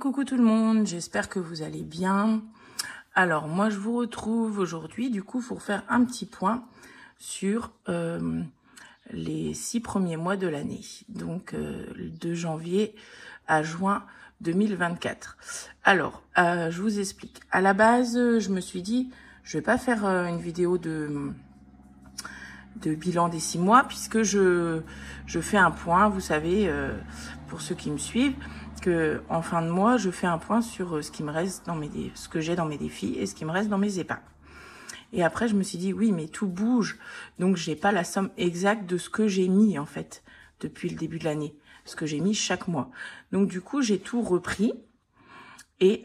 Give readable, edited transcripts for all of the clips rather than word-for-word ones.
coucou tout le monde, j'espère que vous allez bien. Alors moi je vous retrouve aujourd'hui du coup pour faire un petit point sur les 6 premiers mois de l'année, donc de janvier à juin 2024. Alors je vous explique. À la base je me suis dit je vais pas faire une vidéo de bilan des 6 mois puisque je fais un point, vous savez, pour ceux qui me suivent, que en fin de mois, je fais un point sur ce qui me reste dans ce que j'ai dans mes défis et ce qui me reste dans mes épargnes. Et après, je me suis dit, oui, mais tout bouge, donc j'ai pas la somme exacte de ce que j'ai mis, en fait, depuis le début de l'année, ce que j'ai mis chaque mois. Donc, du coup, j'ai tout repris et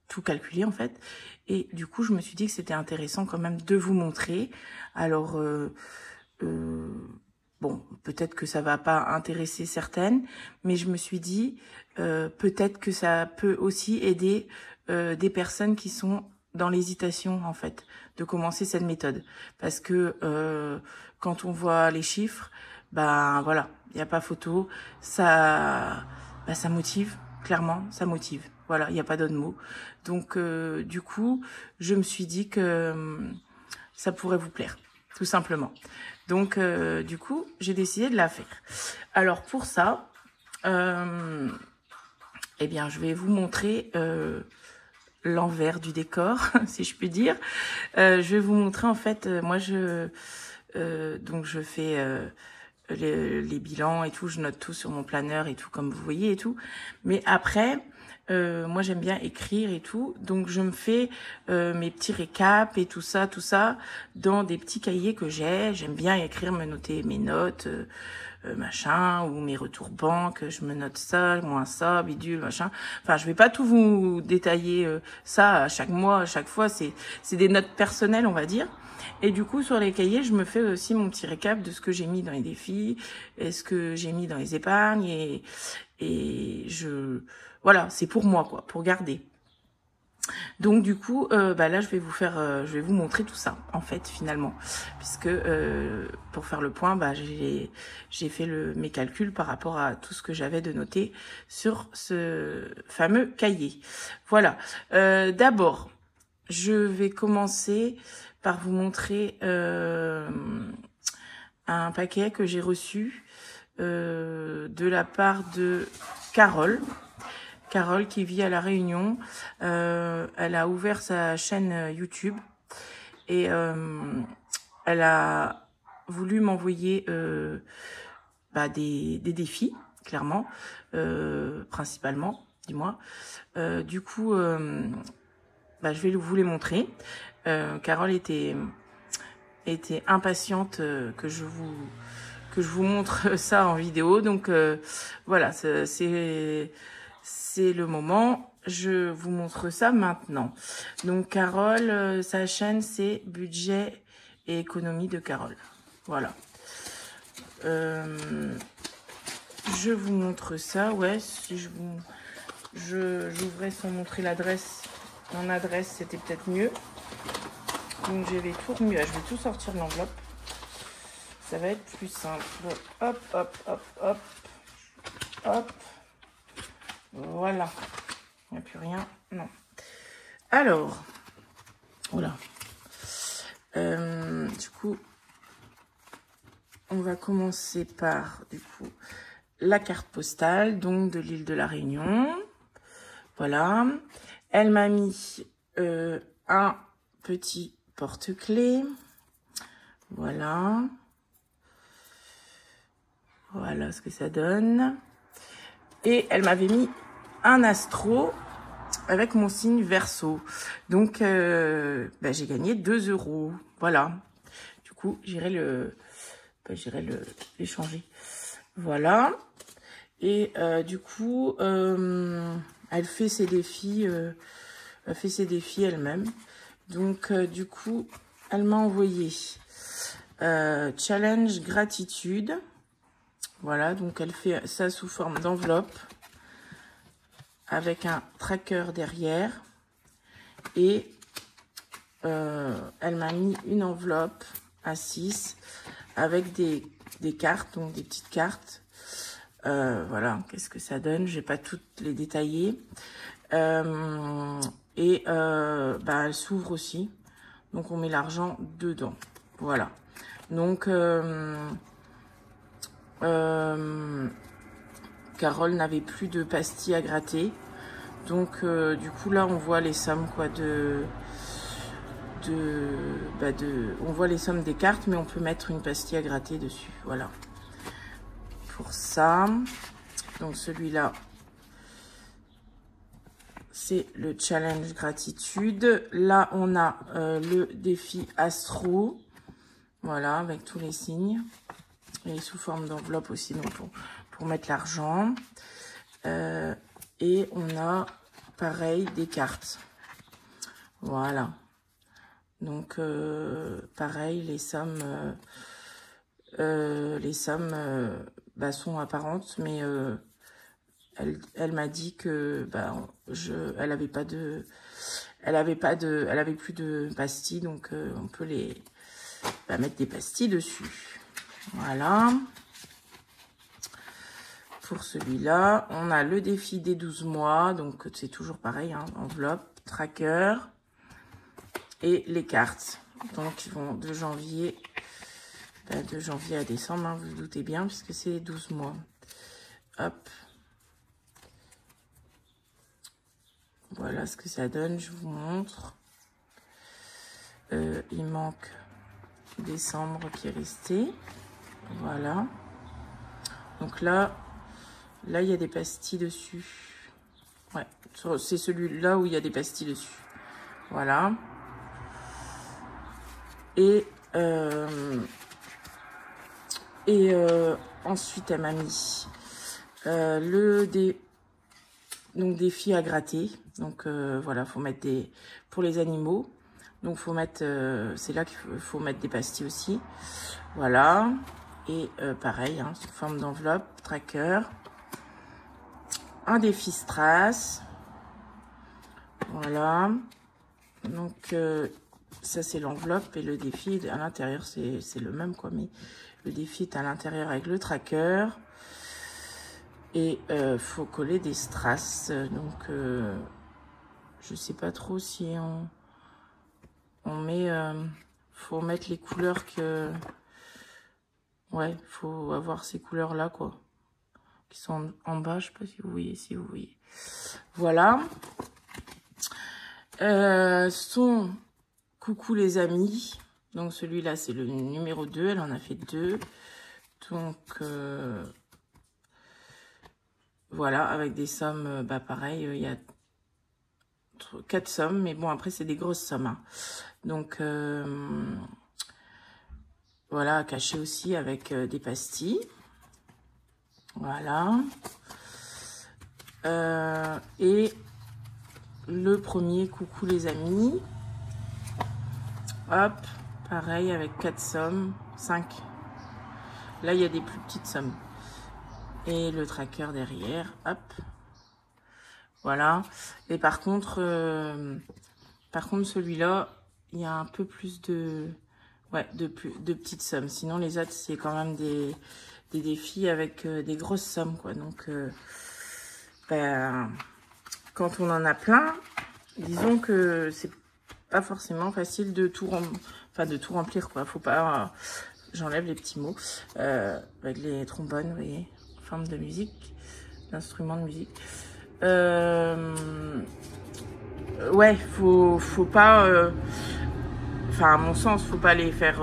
tout calculé, en fait. Et du coup, je me suis dit que c'était intéressant quand même de vous montrer. Alors, bon, peut-être que ça va pas intéresser certaines, mais je me suis dit peut-être que ça peut aussi aider des personnes qui sont dans l'hésitation en fait de commencer cette méthode, parce que quand on voit les chiffres, ben voilà, il n'y a pas photo, ça motive, clairement, ça motive. Voilà, il n'y a pas d'autre mot. Donc du coup, je me suis dit que ça pourrait vous plaire, tout simplement. Donc, du coup, j'ai décidé de la faire. Alors, pour ça, eh bien, je vais vous montrer l'envers du décor, si je puis dire. Je vais vous montrer, en fait, moi, donc je fais les bilans et tout, je note tout sur mon planeur et tout, comme vous voyez et tout. Mais après, moi j'aime bien écrire et tout, donc je me fais mes petits récaps et tout ça dans des petits cahiers que j'ai. J'aime bien écrire, me noter mes notes, machin, ou mes retours banque, je me note ça, moins ça, bidule, machin. Enfin, je vais pas tout vous détailler ça à chaque mois, à chaque fois, c'est des notes personnelles, on va dire. Et du coup, sur les cahiers, je me fais aussi mon petit récap de ce que j'ai mis dans les défis, et ce que j'ai mis dans les épargnes, et voilà, c'est pour moi, quoi, pour garder. Donc du coup, là, je vais vous montrer tout ça, en fait, finalement, puisque pour faire le point, j'ai fait mes calculs par rapport à tout ce que j'avais de noté sur ce fameux cahier. Voilà. D'abord, je vais commencer par vous montrer un paquet que j'ai reçu de la part de Carole. Carole qui vit à La Réunion. Elle a ouvert sa chaîne YouTube et elle a voulu m'envoyer des défis, clairement, principalement, dis-moi. Du coup, je vais vous les montrer. Carole était impatiente que je vous montre ça en vidéo. Donc voilà, c'est le moment. Je vous montre ça maintenant. Donc Carole, sa chaîne c'est Budget et économie de Carole. Voilà. Je vous montre ça. Ouais, si j'ouvrais sans montrer l'adresse. Mon adresse, c'était peut-être mieux. Donc je vais tout remuer. Je vais tout sortir de l'enveloppe. Ça va être plus simple. Hop, hop, hop, hop. Hop. Voilà. Il n'y a plus rien. Non. Alors. Voilà. Du coup, on va commencer par, du coup, la carte postale, donc de l'île de la Réunion. Voilà. Elle m'a mis un petit porte-clés. Voilà. Voilà ce que ça donne. Et elle m'avait mis un astro avec mon signe Verseau. Donc, j'ai gagné 2 €. Voilà. Du coup, j'irai l'échanger. Voilà. Et du coup, elle fait ses défis. Elle-même. Donc, du coup, elle m'a envoyé challenge gratitude. Voilà, donc elle fait ça sous forme d'enveloppe avec un tracker derrière. Et elle m'a mis une enveloppe à 6 avec des cartes, donc des petites cartes Voilà, qu'est-ce que ça donne? J'ai pas toutes les détaillées. Bah, elle s'ouvre aussi. Donc, on met l'argent dedans. Voilà. Donc, Carole n'avait plus de pastilles à gratter. Donc, du coup, là, on voit les sommes, quoi, on voit les sommes des cartes, mais on peut mettre une pastille à gratter dessus. Voilà. Pour ça. Donc, celui-là, c'est le challenge gratitude. Là, on a le défi astro. Voilà, avec tous les signes. Et sous forme d'enveloppe aussi, donc pour mettre l'argent. Et on a, pareil, des cartes. Voilà. Donc, pareil, les sommes bah, sont apparentes, mais elle m'a dit que bah, elle avait plus de pastilles, donc on peut mettre des pastilles dessus. Voilà. Pour celui-là, on a le défi des 12 mois, donc c'est toujours pareil, hein, enveloppe, tracker. Et les cartes, donc ils vont de janvier à décembre, hein, vous vous doutez bien, puisque c'est 12 mois. Hop. Voilà ce que ça donne, je vous montre. Il manque décembre qui est resté. Voilà. Donc là, il y a des pastilles dessus. Ouais, c'est celui-là où il y a des pastilles dessus. Voilà. Et ensuite, elle m'a mis défi à gratter. Donc, voilà, faut mettre pour les animaux. Donc, faut mettre, c'est là qu'il faut mettre des pastilles aussi. Voilà. Et pareil, hein, sous forme d'enveloppe, tracker. Un défi strass. Voilà. Donc, ça, c'est l'enveloppe et le défi à l'intérieur, c'est le même, quoi. Mais le défi est à l'intérieur avec le tracker. Et faut coller des strass. Donc, je sais pas trop si on met... faut mettre les couleurs que... Ouais, faut avoir ces couleurs-là, quoi. Qui sont en bas, je sais pas si vous voyez, Voilà. Coucou les amis. Donc celui-là, c'est le numéro 2. Elle en a fait 2. Donc, voilà, avec des sommes, bah pareil, il y a 4 sommes. Mais bon, après, c'est des grosses sommes. Hein. Donc, voilà, caché aussi avec des pastilles. Voilà. Et le premier, coucou les amis. Hop, pareil avec 4 sommes, 5. Là, il y a des plus petites sommes. Et le tracker derrière, hop. Voilà. Et par contre celui-là, il y a un peu plus de petites sommes. Sinon, les autres, c'est quand même des défis avec des grosses sommes, quoi. Donc, quand on en a plein, disons que c'est pas forcément facile de tout remplir, quoi. Faut pas... J'enlève les petits mots. Avec les trombones, vous voyez, forme de musique, d'instrument de musique. Ouais, faut pas... Enfin, à mon sens, faut pas les faire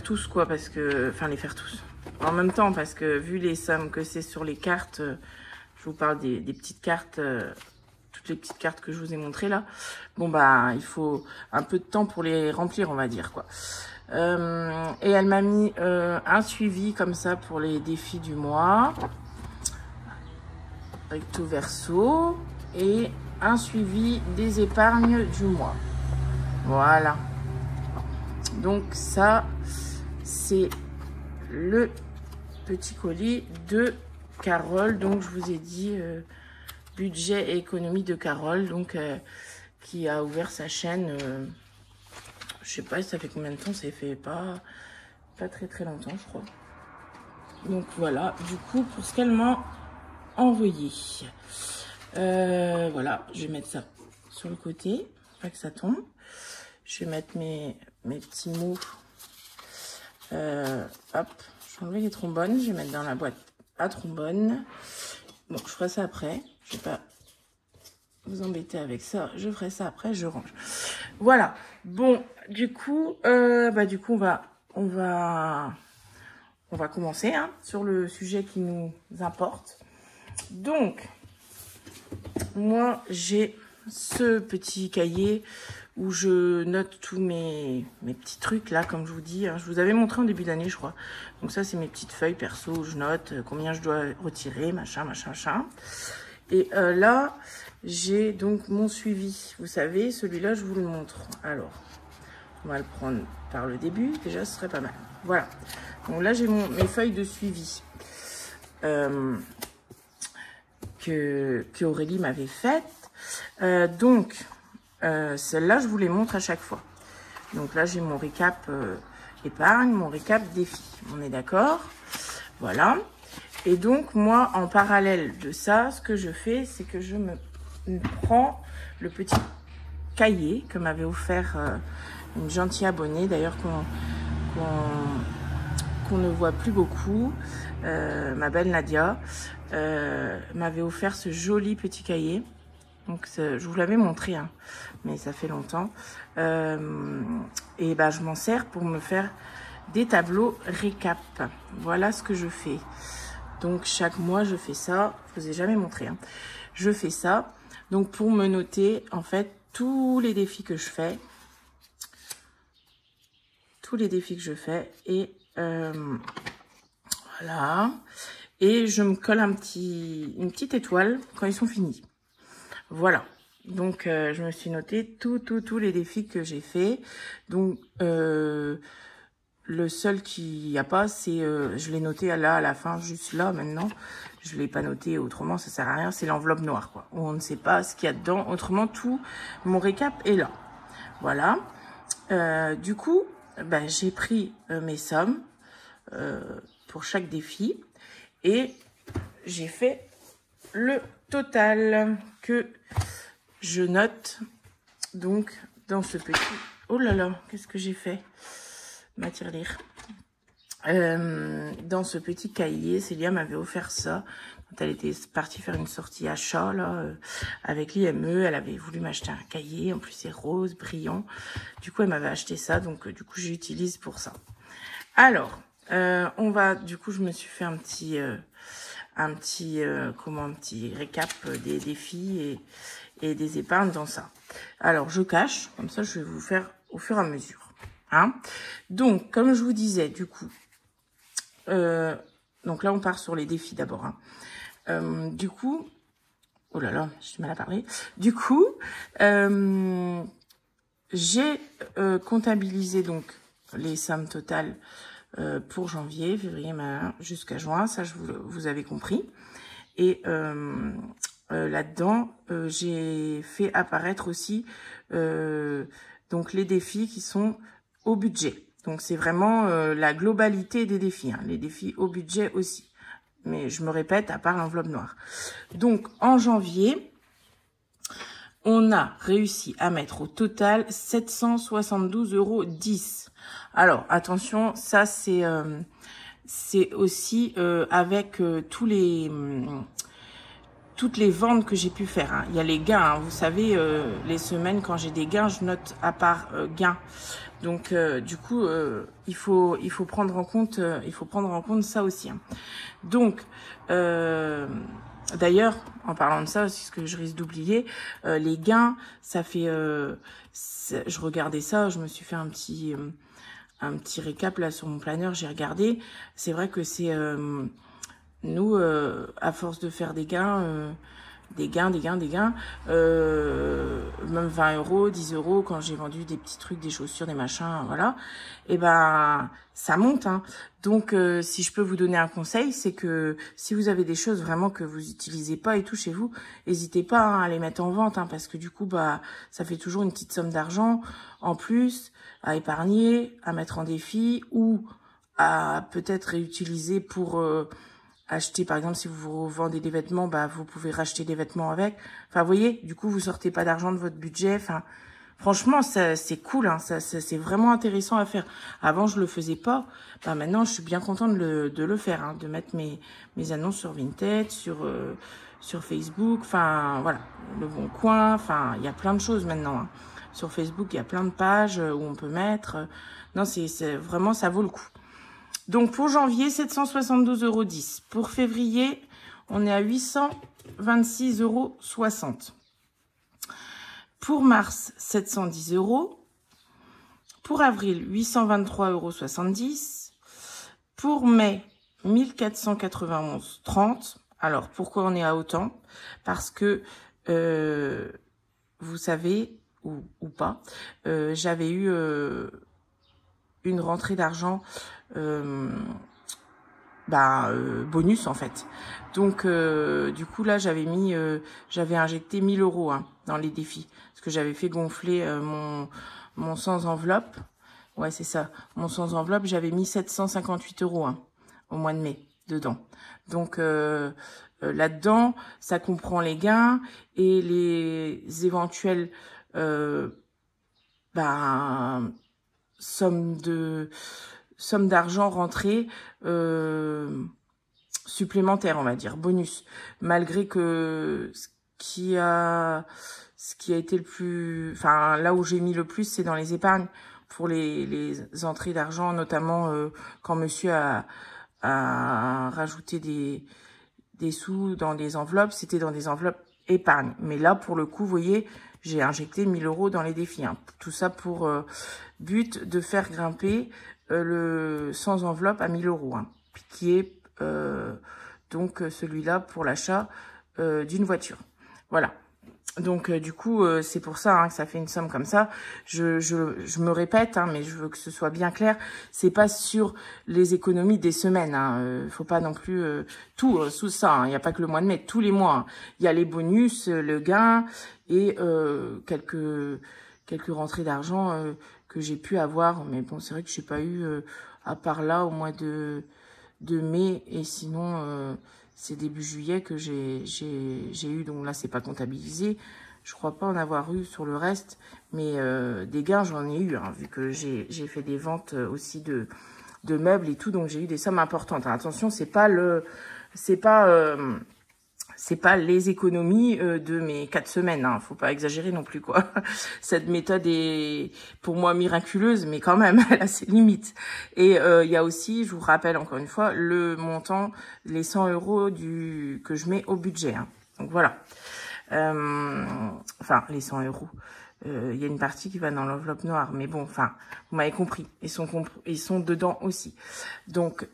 tous, quoi, parce que... Enfin, les faire tous. En même temps, parce que vu les sommes que c'est sur les cartes, je vous parle des petites cartes... toutes les petites cartes que je vous ai montrées là, bon bah il faut un peu de temps pour les remplir, on va dire, quoi. Et elle m'a mis un suivi comme ça pour les défis du mois, recto verso, et un suivi des épargnes du mois. Voilà. Donc ça, c'est le petit colis de Carole. Donc je vous ai dit... budget et économie de Carole, donc qui a ouvert sa chaîne, je sais pas, ça fait combien de temps, ça fait pas très longtemps, je crois. Donc voilà, du coup, pour ce qu'elle m'a envoyé. Voilà, je vais mettre ça sur le côté, pas que ça tombe. Je vais mettre mes petits mots. Hop, je vais enlever les trombones, je vais mettre dans la boîte à trombone. Bon, je ferai ça après. Je vais pas vous embêter avec ça. Je ferai ça après, je range. Voilà. Bon, du coup, on va commencer hein, sur le sujet qui nous importe. Donc, moi, j'ai ce petit cahier où je note tous mes petits trucs là, comme je vous dis. Hein. Je vous avais montré en début d'année, je crois. Donc ça, c'est mes petites feuilles perso où je note combien je dois retirer, machin, machin, machin. Et là, j'ai donc mon suivi. Vous savez, celui-là, je vous le montre. Alors, on va le prendre par le début. Déjà, ce serait pas mal. Voilà. Donc là, j'ai mes feuilles de suivi que Aurélie m'avait faites. Donc, celle-là, je vous les montre à chaque fois. Donc là, j'ai mon récap épargne, mon récap défi. On est d'accord? Voilà. Et donc, moi, en parallèle de ça, ce que je fais, c'est que je me prends le petit cahier que m'avait offert une gentille abonnée, d'ailleurs qu'on ne voit plus beaucoup, ma belle Nadia, m'avait offert ce joli petit cahier. Donc, je vous l'avais montré, hein, mais ça fait longtemps. Et ben, je m'en sers pour me faire des tableaux récap. Voilà ce que je fais. Donc, chaque mois, je fais ça. Je vous ai jamais montré. Hein. Je fais ça. Donc, pour me noter, en fait, tous les défis que je fais. Tous les défis que je fais. Et voilà. Et je me colle une petite étoile quand ils sont finis. Voilà. Donc, je me suis noté tous les défis que j'ai fait. Donc, le seul qu'il n'y a pas, c'est, je l'ai noté là, à la fin, juste là, maintenant. Je ne l'ai pas noté autrement, ça sert à rien. C'est l'enveloppe noire, quoi. Où on ne sait pas ce qu'il y a dedans. Autrement, tout mon récap est là. Voilà. Du coup, ben, j'ai pris mes sommes pour chaque défi. Et j'ai fait le total que je note donc dans ce petit... Oh là là, qu'est-ce que j'ai fait? Ma tirelire. Dans ce petit cahier, Célia m'avait offert ça quand elle était partie faire une sortie achat là, avec l'IME. Elle avait voulu m'acheter un cahier, en plus c'est rose, brillant. Du coup, elle m'avait acheté ça, donc du coup, j'utilise pour ça. Alors, du coup, je me suis fait un petit récap des défis et des épargnes dans ça. Alors, je cache, comme ça, je vais vous faire au fur et à mesure. Hein. Donc, comme je vous disais, du coup, donc là, on part sur les défis d'abord. Hein. Du coup, oh là là, j'ai du mal à parler. Du coup, j'ai comptabilisé donc les sommes totales pour janvier, février, jusqu'à juin. Ça, vous avez compris. Et là-dedans, j'ai fait apparaître aussi donc les défis qui sont au budget. Donc, c'est vraiment la globalité des défis, hein, les défis au budget aussi. Mais je me répète, à part l'enveloppe noire. Donc, en janvier, on a réussi à mettre au total 772,10 €. Alors, attention, ça, c'est aussi avec toutes les ventes que j'ai pu faire. Hein. Il y a les gains, hein. Vous savez, les semaines, quand j'ai des gains, je note à part gains. Donc, du coup, il faut prendre en compte ça aussi. Hein. Donc, d'ailleurs, en parlant de ça, c'est ce que je risque d'oublier, les gains, ça fait... je regardais ça, je me suis fait un petit récap là sur mon planeur, j'ai regardé. C'est vrai que c'est... nous, à force de faire des gains, même 20 €, 10 € quand j'ai vendu des petits trucs, des chaussures, des machins, voilà, et ben ça monte. Hein. Donc, si je peux vous donner un conseil, c'est que si vous avez des choses vraiment que vous utilisez pas et tout chez vous, n'hésitez pas hein, à les mettre en vente, hein, parce que du coup, bah, ça fait toujours une petite somme d'argent en plus à épargner, à mettre en défi ou à peut-être réutiliser pour acheter, par exemple, si vous vendez des vêtements, bah vous pouvez racheter des vêtements avec. Enfin, vous voyez, du coup, vous sortez pas d'argent de votre budget. Enfin, franchement, c'est cool, hein, c'est vraiment intéressant à faire. Avant, je le faisais pas. Bah maintenant, je suis bien contente de le faire, hein, de mettre mes annonces sur Vinted, sur Facebook. Enfin, voilà, Le Bon Coin. Enfin, il y a plein de choses maintenant. Hein. Sur Facebook, il y a plein de pages où on peut mettre. Non, c'est vraiment, ça vaut le coup. Donc, pour janvier, 772,10 €. Pour février, on est à 826,60 €. Pour mars, 710 €. Pour avril, 823,70 €. Pour mai, 1491,30 €. Alors, pourquoi on est à autant? Parce que, vous savez, ou pas, j'avais eu une rentrée d'argent bonus en fait. Donc du coup là j'avais injecté 1000 € hein, dans les défis parce que j'avais fait gonfler mon sans enveloppe. Ouais c'est ça, mon sans enveloppe j'avais mis 758 € hein, au mois de mai dedans. Donc là-dedans ça comprend les gains et les éventuels somme d'argent rentrée supplémentaire, on va dire, bonus. Malgré que ce qui a été le plus... Enfin, là où j'ai mis le plus, c'est dans les épargnes pour les entrées d'argent, notamment quand monsieur a rajouté des sous dans des enveloppes, c'était dans des enveloppes épargne. Mais là, pour le coup, vous voyez, j'ai injecté 1000 € dans les défis. Hein. Tout ça pour but de faire grimper le sans enveloppe à 1000 €, hein, qui est donc celui-là pour l'achat d'une voiture. Voilà. Donc du coup, c'est pour ça hein, que ça fait une somme comme ça. Je me répète, hein, mais je veux que ce soit bien clair. C'est pas sur les économies des semaines. Hein, faut pas non plus tout sous ça. Il n'y a pas que le mois de mai, tous les mois. Il y a les bonus, le gain et quelques rentrées d'argent que j'ai pu avoir. Mais bon, c'est vrai que j'ai pas eu à part là au mois de mai et sinon. C'est début juillet que j'ai eu, donc là, c'est pas comptabilisé. Je crois pas en avoir eu sur le reste, mais des gains, j'en ai eu, hein, vu que j'ai fait des ventes aussi de meubles et tout, donc j'ai eu des sommes importantes. Hein. Attention, c'est pas les économies de mes 4 semaines, hein. Faut pas exagérer non plus, quoi. Cette méthode est, pour moi, miraculeuse, mais quand même, elle a ses limites. Et il y a aussi, je vous rappelle encore une fois, le montant, les 100 € que je mets au budget. Hein. Donc voilà. Enfin, les 100 €. Il y a une partie qui va dans l'enveloppe noire, mais bon, enfin, vous m'avez compris. Ils sont dedans aussi. Donc,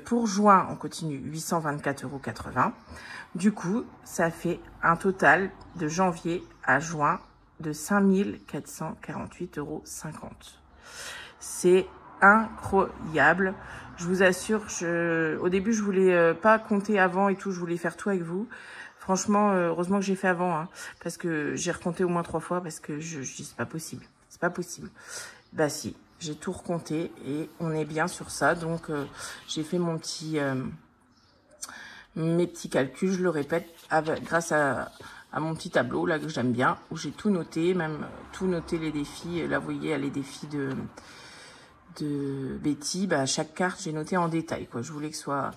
pour juin, on continue 824,80 €. Du coup, ça fait un total de janvier à juin de 5448,50 €. C'est incroyable. Je vous assure, au début, je voulais pas compter avant et tout. Je voulais faire tout avec vous. Franchement, heureusement que j'ai fait avant, hein, parce que j'ai recompté au moins 3 fois, parce que je dis c'est pas possible. C'est pas possible. Bah si, j'ai tout recompté et on est bien sur ça. Donc, j'ai fait mes petits calculs, je le répète, grâce à mon petit tableau là que j'aime bien, où j'ai tout noté, même tout noté les défis. Là, vous voyez, les défis de Betty, bah, chaque carte, j'ai noté en détail, quoi. Je voulais que ce soit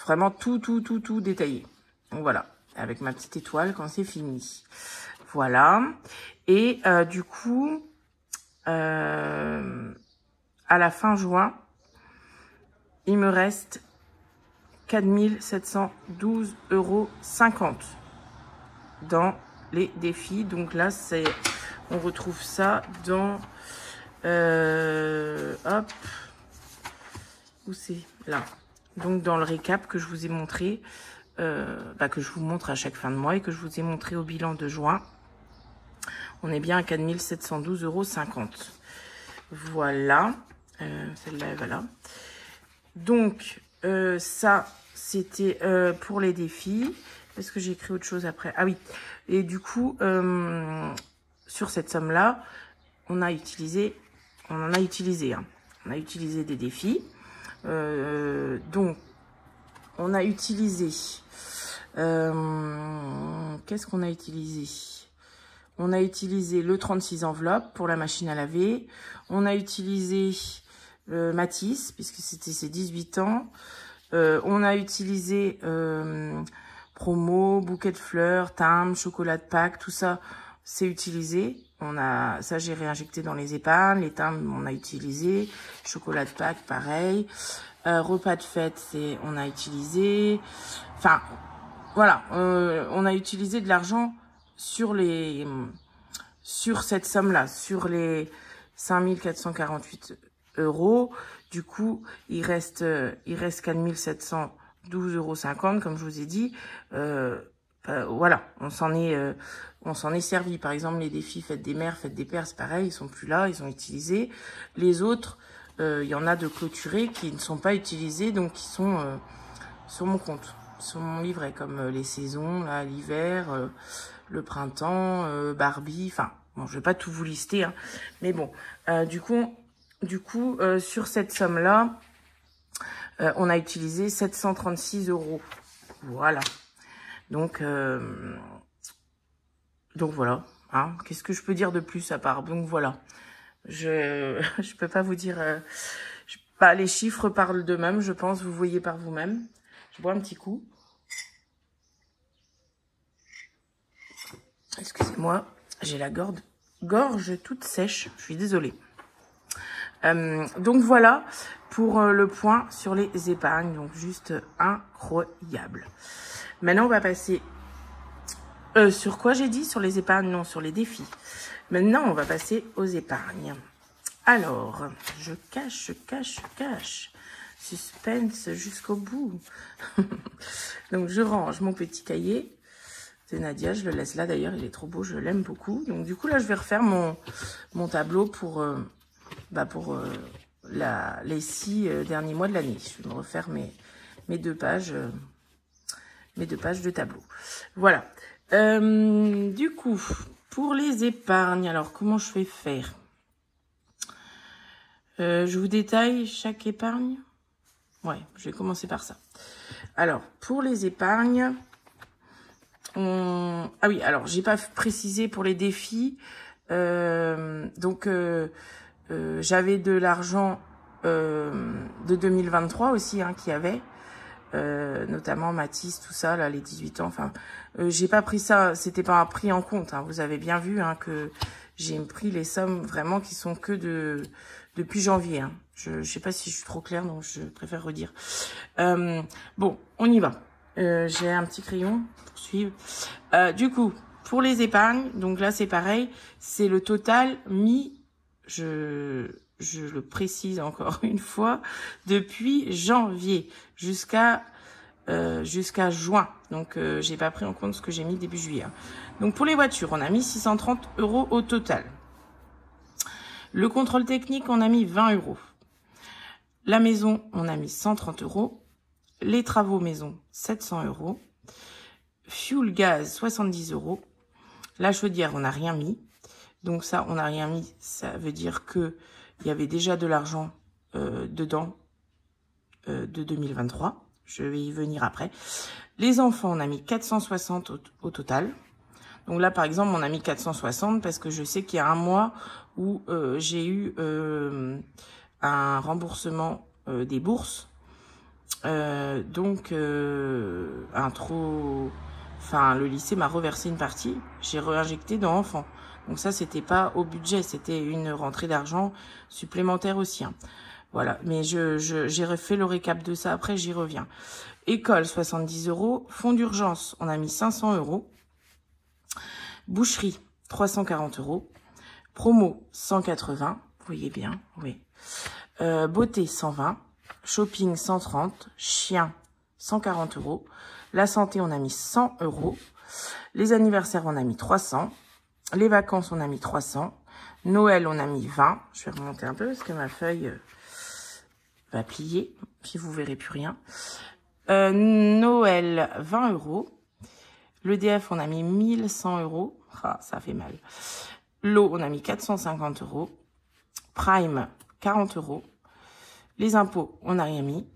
vraiment tout détaillé. Donc voilà, avec ma petite étoile quand c'est fini. Voilà. Et du coup, à la fin juin, il me reste 4712,50 € dans les défis. Donc là, on retrouve ça dans... hop. Où c'est? Là. Donc dans le récap que je vous ai montré, que je vous montre à chaque fin de mois et que je vous ai montré au bilan de juin. On est bien à 4712,50 €. Voilà. Celle-là, voilà. Donc, ça, c'était pour les défis. Est-ce que j'ai écrit autre chose après? Ah oui. Et du coup, sur cette somme-là, on en a utilisé hein. On a utilisé des défis. Donc, on a utilisé... Qu'est-ce qu'on a utilisé? On a utilisé le 36 enveloppes pour la machine à laver. On a utilisé Matisse, puisque c'était ses 18 ans. On a utilisé promo, bouquet de fleurs, timbre, chocolat de Pâques, tout ça, c'est utilisé. Ça, j'ai réinjecté dans les épargnes. Les timbres, on a utilisé. Chocolat de Pâques, pareil. Repas de fête, on a utilisé. Enfin, voilà, on a utilisé de l'argent sur cette somme-là, sur les 5 448 €. Du coup, il reste 4 712,50 €, comme je vous ai dit. Voilà, on s'en est servi. Par exemple, les défis fête des mères, fête des pères, c'est pareil, ils sont plus là, ils sont utilisés. Les autres, il y en a de clôturés qui ne sont pas utilisés, donc qui sont sur mon compte, sur mon livret, comme les saisons, là, l'hiver, le printemps, Barbie, enfin, bon, je vais pas tout vous lister, hein, mais bon, du coup, sur cette somme-là, on a utilisé 736 €. Voilà. Donc voilà. Hein. Qu'est-ce que je peux dire de plus à part? Donc voilà. Je peux pas vous dire. Les chiffres parlent d'eux-mêmes, je pense. Vous voyez par vous-même. Je bois un petit coup. Excusez-moi, j'ai la gorge toute sèche. Je suis désolée. Donc voilà pour le point sur les épargnes. Donc juste incroyable. Maintenant, on va passer... sur quoi j'ai dit? Sur les épargnes? Non, sur les défis. Maintenant, on va passer aux épargnes. Alors, je cache. Suspense jusqu'au bout. Donc, je range mon petit cahier de Nadia. Je le laisse là, d'ailleurs. Il est trop beau. Je l'aime beaucoup. Donc, du coup, là, je vais refaire mon tableau pour les 6 derniers mois de l'année. Je vais me refaire mes 2 pages... mes 2 pages de tableau. Voilà. Du coup, pour les épargnes, alors comment je vais faire? Je vous détaille chaque épargne. Ouais, je vais commencer par ça. Alors, pour les épargnes, ah oui, alors j'ai pas précisé pour les défis. Donc, j'avais de l'argent de 2023 aussi, hein, qui avait. Notamment Matisse, tout ça, là, les 18 ans. Enfin, j'ai pas pris ça, c'était pas pris en compte. Hein, vous avez bien vu, hein, que j'ai pris les sommes vraiment qui sont que depuis janvier. Hein. Je sais pas si je suis trop claire, donc je préfère redire. Bon, on y va. J'ai un petit crayon pour suivre. Du coup, pour les épargnes, donc là c'est pareil, c'est le total je le précise encore une fois, depuis janvier jusqu'à juin. Donc, j'ai pas pris en compte ce que j'ai mis début juillet. Hein. Donc, pour les voitures, on a mis 630 € au total. Le contrôle technique, on a mis 20 €. La maison, on a mis 130 €. Les travaux maison, 700 €. Fuel gaz, 70 €. La chaudière, on n'a rien mis. Donc ça, on n'a rien mis. Ça veut dire que il y avait déjà de l'argent dedans de 2023. Je vais y venir après. Les enfants, on a mis 460 au total. Donc là, par exemple, on a mis 460 parce que je sais qu'il y a un mois où j'ai eu un remboursement des bourses. Donc, le lycée m'a reversé une partie. J'ai réinjecté dans enfants. Donc ça, c'était pas au budget, c'était une rentrée d'argent supplémentaire aussi. Hein. Voilà, mais j'ai refait le récap de ça, après j'y reviens. École, 70 €. Fonds d'urgence, on a mis 500 €. Boucherie, 340 €. Promo, 180, vous voyez bien, oui. Beauté, 120. Shopping, 130. Chien, 140 €. La santé, on a mis 100 €. Les anniversaires, on a mis 300. Les vacances, on a mis 300. Noël, on a mis 20. Je vais remonter un peu parce que ma feuille va plier. Puis vous verrez plus rien. Noël, 20 €. L'EDF, on a mis 1100 €. Ah, ça fait mal. L'eau, on a mis 450 €. Prime, 40 €. Les impôts, on n'a rien mis.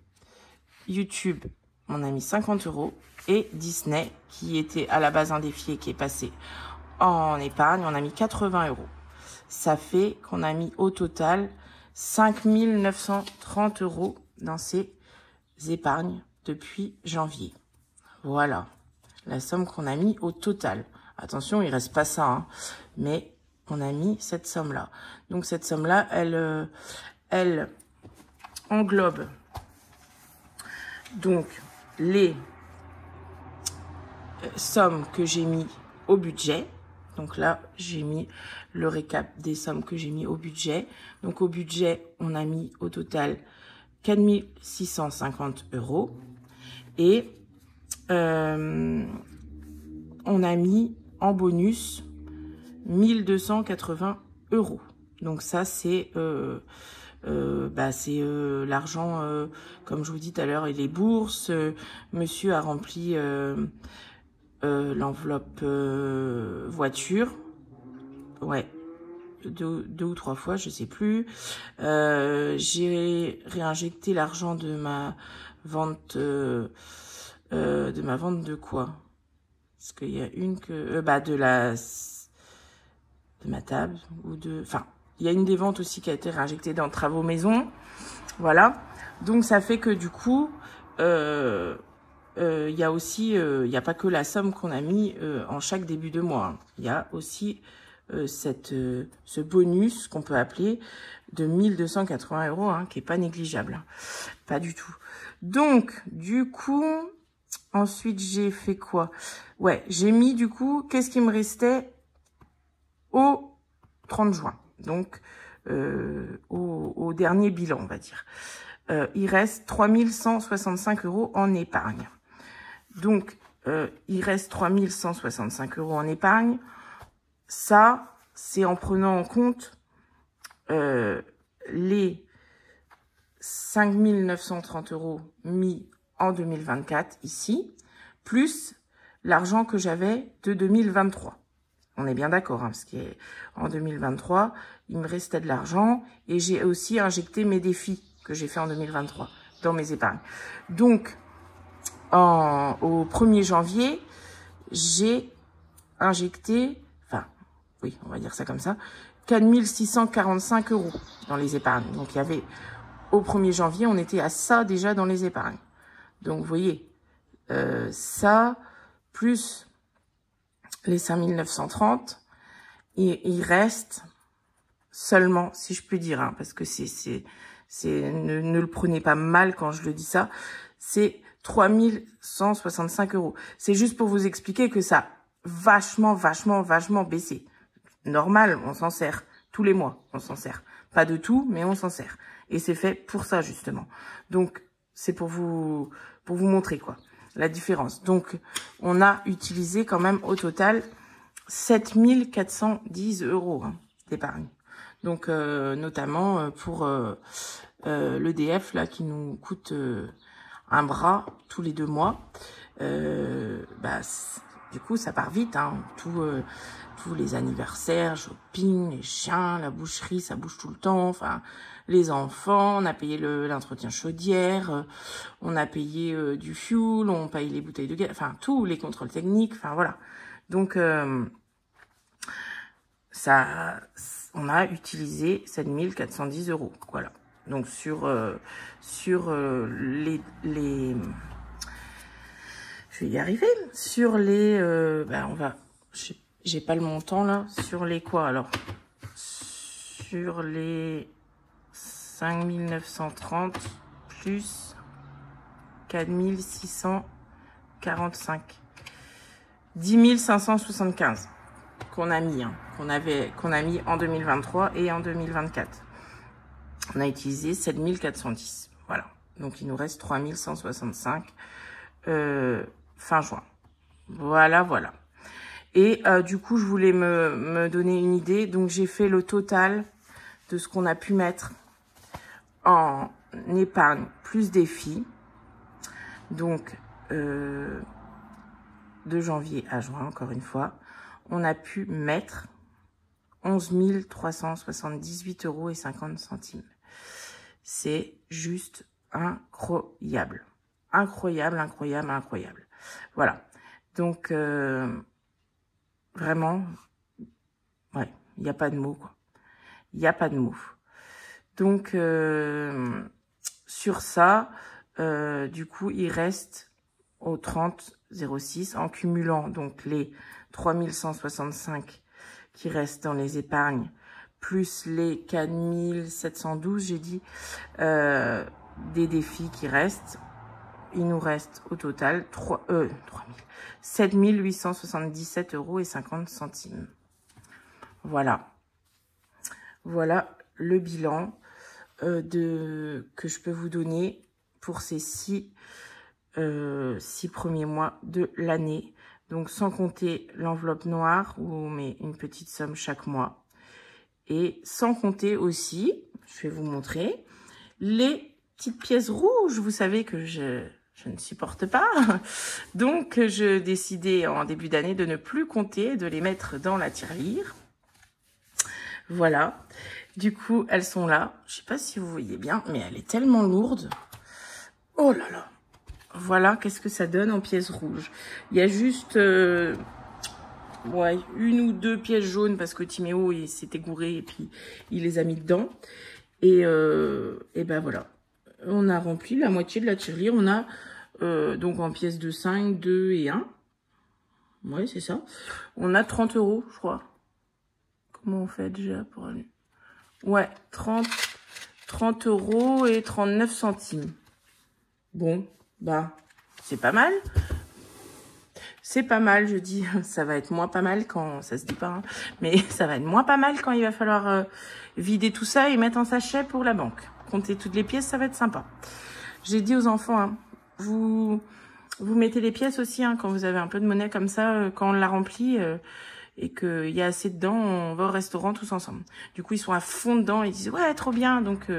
YouTube, on a mis 50 €. Et Disney, qui était à la base un défi et qui est passé en épargne, on a mis 80 €. Ça fait qu'on a mis au total 5 930 € dans ces épargnes depuis janvier. Voilà la somme qu'on a mis au total. Attention, il reste pas ça, hein, mais on a mis cette somme-là. Donc cette somme-là, elle englobe donc les sommes que j'ai mis au budget. Donc là, j'ai mis le récap des sommes que j'ai mis au budget. Donc au budget, on a mis au total 4 650 €. Et on a mis en bonus 1280 €. Donc ça, c'est l'argent, comme je vous dis tout à l'heure, et les bourses. Monsieur a rempli l'enveloppe voiture. Ouais, deux ou 3 fois, je sais plus. J'ai réinjecté l'argent de ma vente, de quoi? Parce qu'il y a une que, de ma table ou de, enfin, il y a une des ventes aussi qui a été réinjectée dans travaux maison. Voilà. Donc ça fait que du coup, il y a aussi, il n'y a pas que la somme qu'on a mis en chaque début de mois. Hein. Il y a aussi ce bonus qu'on peut appeler de 1280 €, hein, qui est pas négligeable, hein. Pas du tout. Donc du coup, ensuite j'ai fait quoi? Ouais, j'ai mis du coup, qu'est-ce qui me restait au 30 juin, donc au dernier bilan, on va dire. Il reste 3 165 € en épargne. Donc, il reste 3 165 € en épargne. Ça, c'est en prenant en compte les 5 930 € mis en 2024 ici, plus l'argent que j'avais de 2023. On est bien d'accord, hein, parce qu'en 2023, il me restait de l'argent et j'ai aussi injecté mes défis que j'ai fait en 2023 dans mes épargnes. Donc, au 1er janvier, j'ai injecté, enfin, oui, on va dire ça comme ça, 4 645 € dans les épargnes. Donc, il y avait, au 1er janvier, on était à ça déjà dans les épargnes. Donc, vous voyez, ça, plus les 5 930, et il reste seulement, si je puis dire, hein, parce que ne le prenez pas mal quand je le dis ça, c'est 3 165 €. C'est juste pour vous expliquer que ça a vachement baissé. Normal, on s'en sert. Tous les mois, on s'en sert. Pas de tout, mais on s'en sert. Et c'est fait pour ça, justement. Donc, c'est pour vous montrer, quoi, la différence. Donc, on a utilisé quand même au total 7 410 € hein, d'épargne. Donc, notamment pour l'EDF, là, qui nous coûte un bras tous les 2 mois. Du coup, ça part vite, hein. Tous les anniversaires, shopping, les chiens, la boucherie, ça bouge tout le temps. Enfin, les enfants, on a payé l'entretien chaudière, on a payé du fuel, on paye les bouteilles de gaz, enfin, tous les contrôles techniques, enfin, voilà. Donc, on a utilisé 7 410 €. Voilà. Donc, sur les je vais y arriver. Sur les, j'ai pas le montant là. Sur les quoi alors? Sur les 5 930 plus 4 645. 10 575 qu'on a mis, hein, qu'on a mis en 2023 et en 2024. On a utilisé 7 410. Voilà. Donc, il nous reste 3 165 fin juin. Voilà. Et du coup, je voulais me donner une idée. Donc, j'ai fait le total de ce qu'on a pu mettre en épargne plus défi. Donc, de janvier à juin, encore une fois, on a pu mettre 11 378 € et 50 centimes. c'est juste incroyable. Incroyable, incroyable, incroyable. Voilà. Donc, vraiment, ouais, il n'y a pas de mots, quoi. Il n'y a pas de mots. Donc, sur ça, du coup, il reste au 30,06 en cumulant donc les 3165 qui restent dans les épargnes, plus les 4712, j'ai dit, des défis qui restent. Il nous reste au total 7 877 € et 50 centimes. Voilà. Voilà le bilan que je peux vous donner pour ces 6 premiers mois de l'année. Donc, sans compter l'enveloppe noire où on met une petite somme chaque mois. Et sans compter aussi, je vais vous montrer, les petites pièces rouges. Vous savez que je ne supporte pas. Donc, je décidais en début d'année de ne plus compter, de les mettre dans la tirelire. Voilà. Du coup, elles sont là. Je sais pas si vous voyez bien, mais elle est tellement lourde. Oh là là. Voilà, qu'est-ce que ça donne en pièces rouges. Il y a juste ouais, 1 ou 2 pièces jaunes parce que Timéo il s'était gouré et puis il les a mis dedans. Et ben voilà. On a rempli la moitié de la tirelire. On a donc en pièces de 5, 2 et 1. Ouais, c'est ça. On a 30 €, je crois. Comment on fait déjà pour aller? Ouais, 30 € et 39 centimes. Bon, bah, c'est pas mal. C'est pas mal, je dis. Ça va être moins pas mal quand... Ça se dit pas, hein, mais ça va être moins pas mal quand il va falloir vider tout ça et mettre en sachet pour la banque. Compter toutes les pièces, ça va être sympa. J'ai dit aux enfants, hein, vous mettez les pièces aussi, hein, quand vous avez un peu de monnaie comme ça, quand on l'a remplie... et qu'il y a assez dedans, on va au restaurant tous ensemble. Du coup, ils sont à fond dedans, ils disent « Ouais, trop bien !» Donc,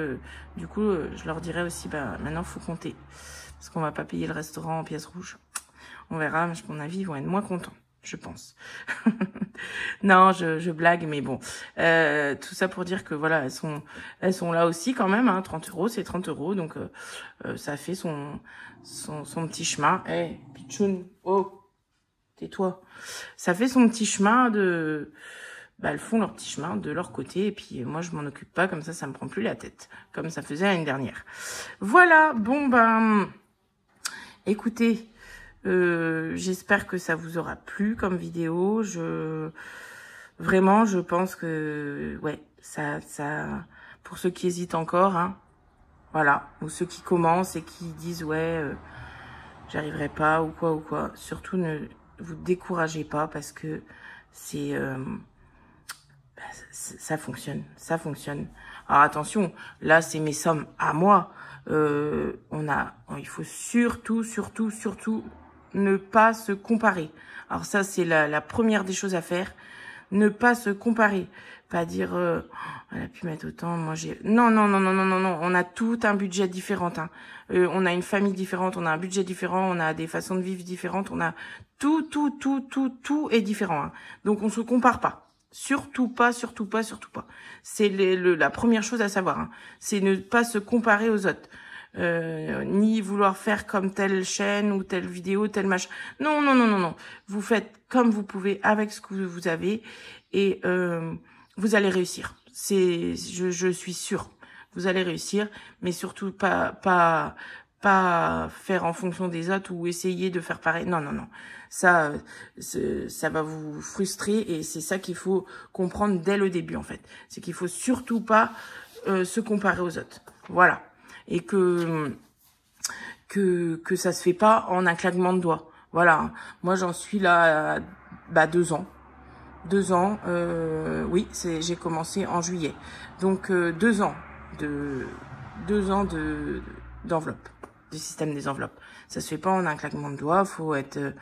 du coup, je leur dirais aussi « Bah, maintenant, faut compter. » Parce qu'on va pas payer le restaurant en pièces rouges. On verra, mais à mon avis, ils vont être moins contents, je pense. Non, je blague, mais bon. Tout ça pour dire que, voilà, elles sont là aussi quand même. Hein, 30 €, c'est 30 €. Donc, ça fait son petit chemin. Eh, hey, Pichoun, oh, tais-toi. Ça fait son petit chemin de... Bah, elles font leur petit chemin de leur côté. Et puis, moi, je m'en occupe pas. Comme ça me prend plus la tête. Comme ça faisait l'année dernière. Voilà. Bon, ben... Écoutez, j'espère que ça vous aura plu comme vidéo. Vraiment, je pense que... Ouais, ça... Pour ceux qui hésitent encore, hein. Voilà. Ou ceux qui commencent et qui disent, ouais, j'arriverai pas ou quoi. Surtout, ne vous découragez pas parce que c'est ça fonctionne. Alors attention, là c'est mes sommes à moi. Il faut surtout ne pas se comparer. Alors ça c'est la première des choses à faire. Ne pas se comparer. Pas dire elle a pu mettre autant, moi j'ai... Non. On a tout un budget différent. Hein. On a une famille différente, on a un budget différent, on a des façons de vivre différentes, on a tout est différent. Hein. Donc on se compare pas. Surtout pas. C'est la première chose à savoir. Hein. C'est ne pas se comparer aux autres. Ni vouloir faire comme telle chaîne ou telle vidéo, tel machin. Non. Vous faites comme vous pouvez avec ce que vous avez et vous allez réussir. Je suis sûre. Vous allez réussir, mais surtout pas faire en fonction des autres ou essayer de faire pareil. Non. Ça va vous frustrer et c'est ça qu'il faut comprendre dès le début en fait. C'est qu'il faut surtout pas se comparer aux autres. Voilà. Et que ça se fait pas en un claquement de doigts. Voilà. Moi, j'en suis là, 2 ans. 2 ans, oui, j'ai commencé en juillet. Donc, 2 ans d'enveloppe, du système des enveloppes. Ça se fait pas en un claquement de doigts. Faut être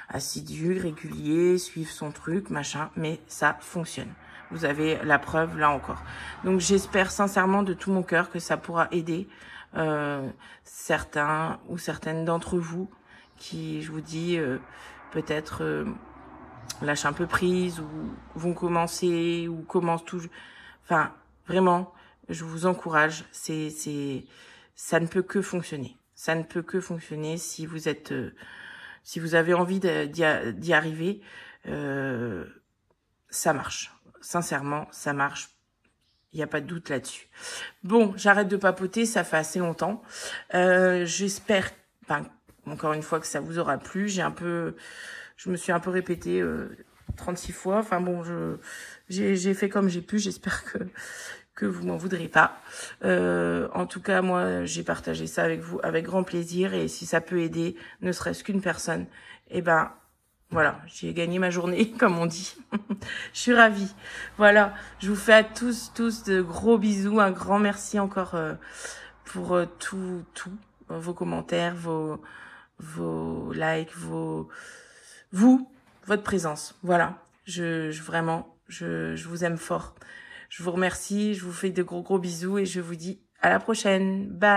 assidu, régulier, suivre son truc, machin. Mais ça fonctionne. Vous avez la preuve là encore. Donc, j'espère sincèrement de tout mon cœur que ça pourra aider certains ou certaines d'entre vous qui, je vous dis, peut-être lâchent un peu prise ou vont commencer ou commencent tout. Enfin, vraiment, je vous encourage. Ça ne peut que fonctionner. Ça ne peut que fonctionner si vous êtes, si vous avez envie d'y arriver. Ça marche. Sincèrement, ça marche. Il n'y a pas de doute là-dessus. Bon, j'arrête de papoter, ça fait assez longtemps. J'espère, encore une fois, que ça vous aura plu. Je me suis un peu répétée 36 fois. Enfin bon, j'ai fait comme j'ai pu. J'espère que vous m'en voudrez pas. En tout cas, moi, j'ai partagé ça avec vous avec grand plaisir. Et si ça peut aider, ne serait-ce qu'une personne, eh ben, voilà, j'ai gagné ma journée, comme on dit. Je suis ravie. Voilà, je vous fais à tous de gros bisous. Un grand merci encore pour tout, vos commentaires, vos likes, votre présence. Voilà, vraiment, je vous aime fort. Je vous remercie, je vous fais de gros bisous et je vous dis à la prochaine. Bye.